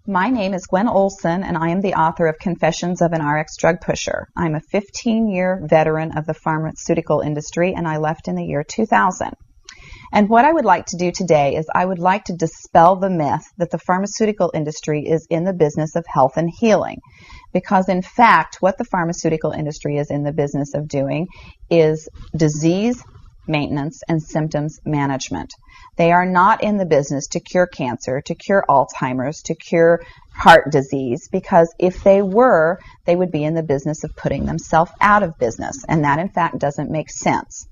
My name is Gwen Olsen, and I am the author of Confessions of an RX Drug Pusher. I'm a 15-year veteran of the pharmaceutical industry, and I left in the year 2000. And what I would like to do today is I would like to dispel the myth that the pharmaceutical industry is in the business of health and healing. Because in fact, what the pharmaceutical industry is in the business of doing is disease maintenance and symptoms management. They are not in the business to cure cancer, to cure Alzheimer's, to cure heart disease, because if they were, they would be in the business of putting themselves out of business, and that in fact doesn't make sense.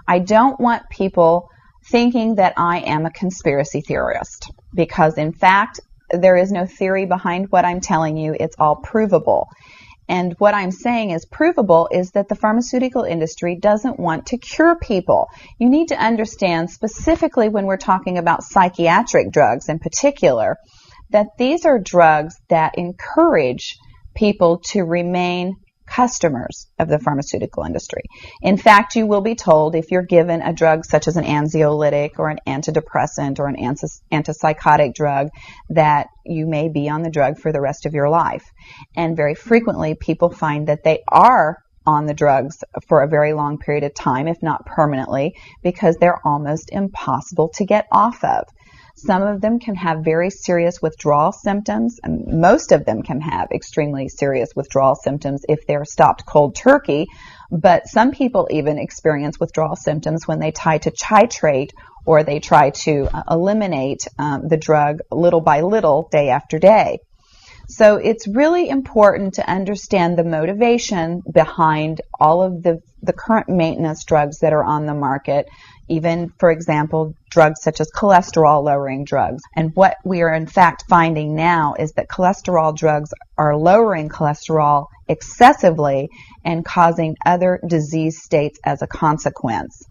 I don't want people thinking that I am a conspiracy theorist, because in fact there is no theory behind what I'm telling you. It's all provable. And what I'm saying is provable is that the pharmaceutical industry doesn't want to cure people. You need to understand, specifically when we're talking about psychiatric drugs in particular, that these are drugs that encourage people to remain customers of the pharmaceutical industry. In fact, you will be told if you're given a drug such as an anxiolytic or an antidepressant or an antipsychotic drug that you may be on the drug for the rest of your life. And very frequently people find that they are on the drugs for a very long period of time, if not permanently, because they're almost impossible to get off of. Some of them can have very serious withdrawal symptoms, and most of them can have extremely serious withdrawal symptoms if they're stopped cold turkey, but some people even experience withdrawal symptoms when they try to titrate or they try to eliminate the drug little by little, day after day. So it's really important to understand the motivation behind all of the current maintenance drugs that are on the market, even, for example, drugs such as cholesterol-lowering drugs. And what we are in fact finding now is that cholesterol drugs are lowering cholesterol excessively and causing other disease states as a consequence.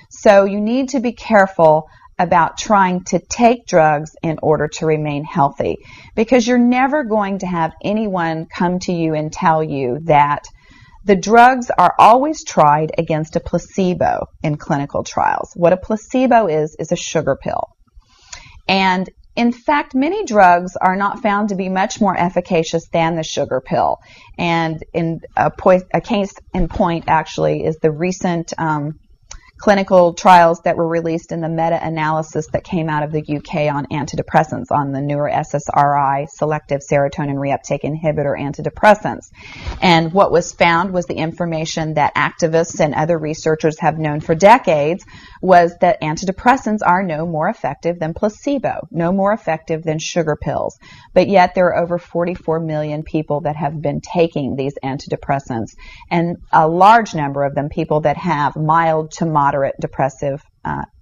So you need to be careful about trying to take drugs in order to remain healthy, because you're never going to have anyone come to you and tell you that the drugs are always tried against a placebo in clinical trials. What a placebo is a sugar pill. And in fact, many drugs are not found to be much more efficacious than the sugar pill. And in a case in point actually is the recent clinical trials that were released in the meta-analysis that came out of the UK on antidepressants, on the newer SSRI, selective serotonin reuptake inhibitor antidepressants. And what was found was the information that activists and other researchers have known for decades, was that antidepressants are no more effective than placebo, no more effective than sugar pills. But yet there are over 44 million people that have been taking these antidepressants, and a large number of them people that have mild to moderate depressive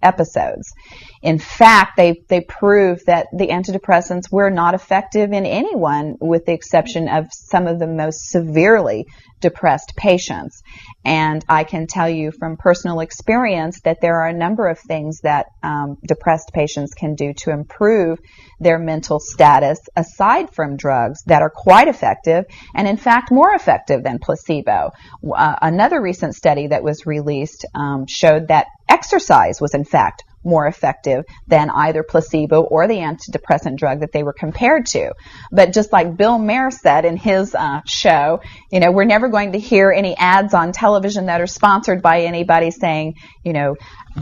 episodes. In fact, they prove that the antidepressants were not effective in anyone, with the exception of some of the most severely depressed patients. And I can tell you from personal experience that there are a number of things that depressed patients can do to improve their mental status aside from drugs that are quite effective, and in fact more effective than placebo. Another recent study that was released showed that exercise was in fact more effective than either placebo or the antidepressant drug that they were compared to. But just like Bill Maher said in his show, you know, we're never going to hear any ads on television that are sponsored by anybody saying, you know,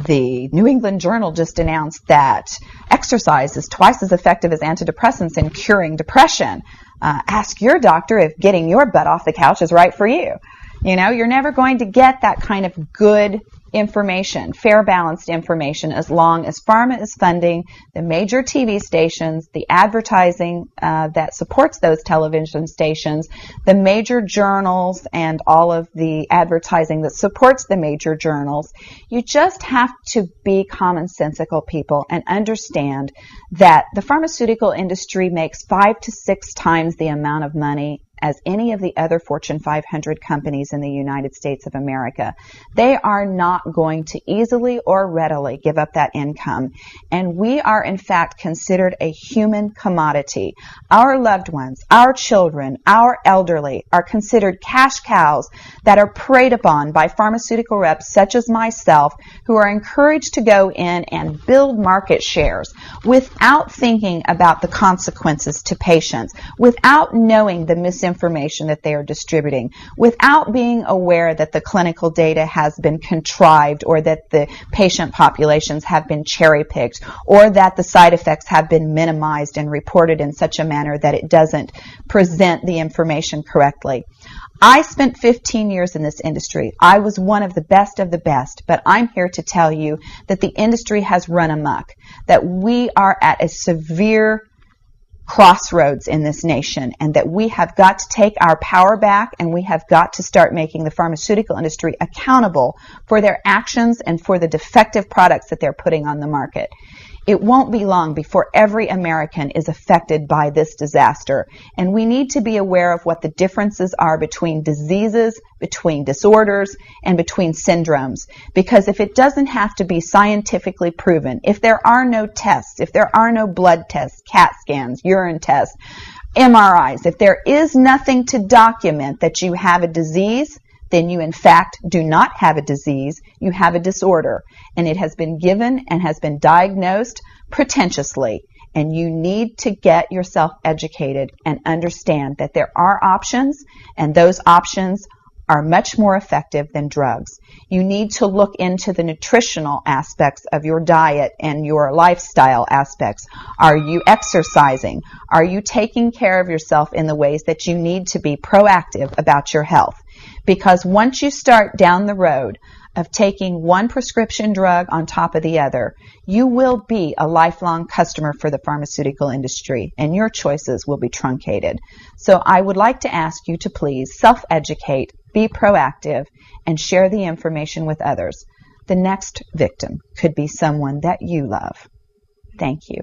the New England Journal just announced that exercise is twice as effective as antidepressants in curing depression. Ask your doctor if getting your butt off the couch is right for you. You know, you're never going to get that kind of good information, fair, balanced information, as long as pharma is funding the major TV stations, the advertising that supports those television stations, the major journals, and all of the advertising that supports the major journals. You just have to be commonsensical people and understand that the pharmaceutical industry makes 5 to 6 times the amount of money as any of the other Fortune 500 companies in the United States of America. They are not going to easily or readily give up that income. And we are, in fact, considered a human commodity. Our loved ones, our children, our elderly are considered cash cows that are preyed upon by pharmaceutical reps such as myself, who are encouraged to go in and build market shares without thinking about the consequences to patients, without knowing the misinformation that they are distributing, without being aware that the clinical data has been contrived, or that the patient populations have been cherry-picked, or that the side effects have been minimized and reported in such a manner that it doesn't present the information correctly. I spent 15 years in this industry. I was one of the best, but I'm here to tell you that the industry has run amok, that we are at a severe crossroads in this nation, and that we have got to take our power back, and we have got to start making the pharmaceutical industry accountable for their actions and for the defective products that they're putting on the market. It won't be long before every American is affected by this disaster, and we need to be aware of what the differences are between diseases, between disorders, and between syndromes. Because if it doesn't have to be scientifically proven, if there are no tests, if there are no blood tests, CAT scans, urine tests, MRIs, if there is nothing to document that you have a disease, then you in fact do not have a disease, you have a disorder. And it has been given and has been diagnosed pretentiously. And you need to get yourself educated and understand that there are options, and those options are much more effective than drugs. You need to look into the nutritional aspects of your diet and your lifestyle aspects. Are you exercising? Are you taking care of yourself in the ways that you need to be proactive about your health? Because once you start down the road of taking one prescription drug on top of the other, you will be a lifelong customer for the pharmaceutical industry, and your choices will be truncated. So I would like to ask you to please self-educate, be proactive, and share the information with others. The next victim could be someone that you love. Thank you.